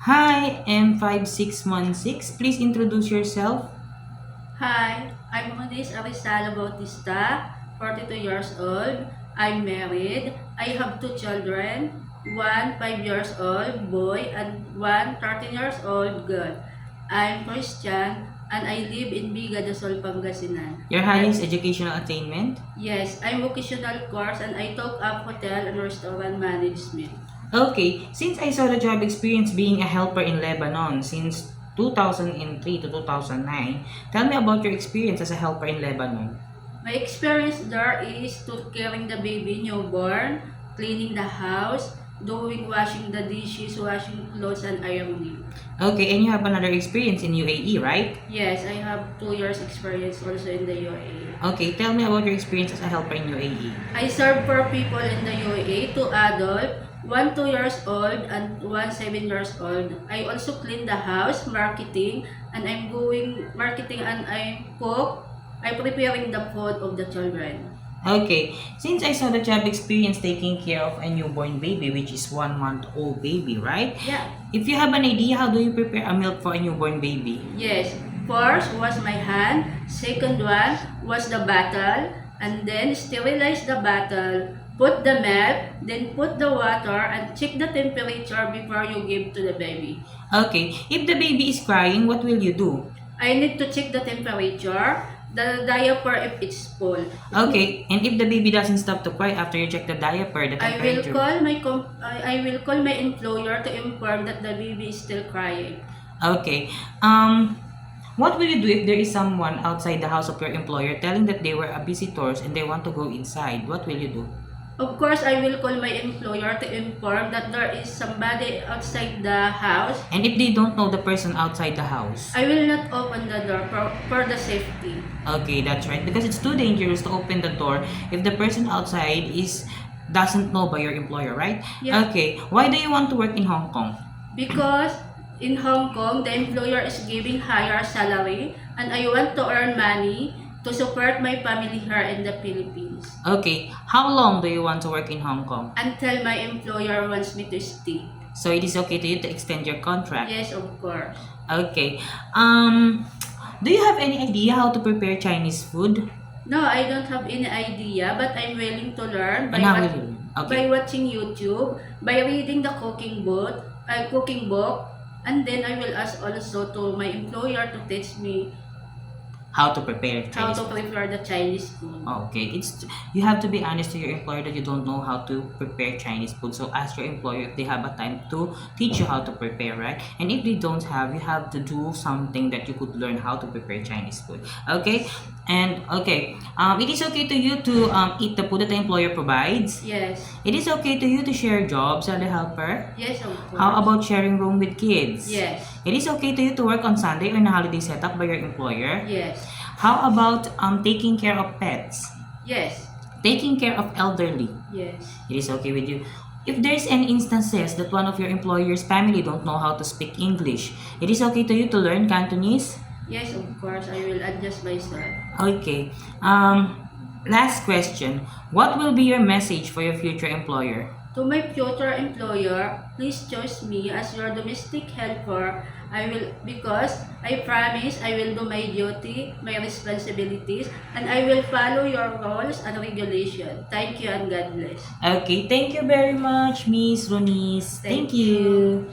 Hi, M5616. Please introduce yourself. Hi, I'm Moniz Arizala Bautista, 42 years old. I'm married. I have two children, one 5 years old boy and one 13 years old girl. I'm Christian and I live in Biga de Sol, Pangasinan. Your highest educational attainment. Yes, I'm vocational course and I took up hotel and restaurant management. Okay, since I saw the job experience being a helper in Lebanon since 2003 to 2009, tell me about your experience as a helper in Lebanon. My experience there is to caring the baby newborn, cleaning the house, doing washing the dishes, washing clothes, and ironing. Okay, and you have another experience in UAE, right? Yes, I have 2 years experience also in the UAE. Okay, tell me about your experience as a helper in UAE. I serve for people in the UAE, two adult, one 2 years old and one 7 years old. I also clean the house, marketing, and I'm doing marketing and I cook. I'm preparing the food of the children. Okay, since I saw the job experience taking care of a newborn baby, which is 1 month old baby, right? Yeah. If you have an idea, how do you prepare a milk for a newborn baby? Yes. First was my hand. Second one was the bottle. And then sterilize the bottle. Put the milk. Then put the water and check the temperature before you give to the baby. Okay, if the baby is crying, what will you do? I need to check the temperature. The diaper if it's full. Okay, and if the baby doesn't stop to cry after you check the diaper, the I will temperature. call my I will call my employer to inform that the baby is still crying. Okay, what will you do if there is someone outside the house of your employer telling that they were a visitors and they want to go inside? What will you do? Of course, I will call my employer to inform that there is somebody outside the house. And if they don't know the person outside the house? I will not open the door for the safety. Okay, that's right. Because it's too dangerous to open the door if the person outside is doesn't know by your employer, right? Yeah. Okay. Why do you want to work in Hong Kong? Because in Hong Kong, the employer is giving higher salary and I want to earn money to support my family here in the Philippines. Okay. How long do you want to work in Hong Kong? Until my employer wants me to stay. So it is okay to you to extend your contract? Yes, of course. Okay. Do you have any idea how to prepare Chinese food? No, I don't have any idea, but I'm willing to learn And how will you? Okay. by watching YouTube, by reading the cooking book, and then I will ask also to my employer to teach me How to prepare how Chinese to food? prepare the Chinese food. Okay, you have to be honest to your employer that you don't know how to prepare Chinese food. So ask your employer if they have a time to teach you how to prepare, right? And if they don't have, you have to do something that you could learn how to prepare Chinese food. Okay, and okay, it is okay to you to eat the food that the employer provides. Yes. It is okay to you to share jobs as a helper. Yes, of course. How about sharing room with kids? Yes. It is okay to you to work on Sunday or in a holiday setup by your employer. Yes. How about taking care of pets? Yes. Taking care of elderly. Yes. It is okay with you. If there's any instances that one of your employer's family don't know how to speak English, it is okay to you to learn Cantonese? Yes, of course. I will adjust myself. Okay. Last question. What will be your message for your future employer? To my future employer, please choose me as your domestic helper. Because I promise I will do my duty, my responsibilities, and I will follow your rules and regulations. Thank you and God bless. Okay, thank you very much, Miss Ronis. Thank Thank you.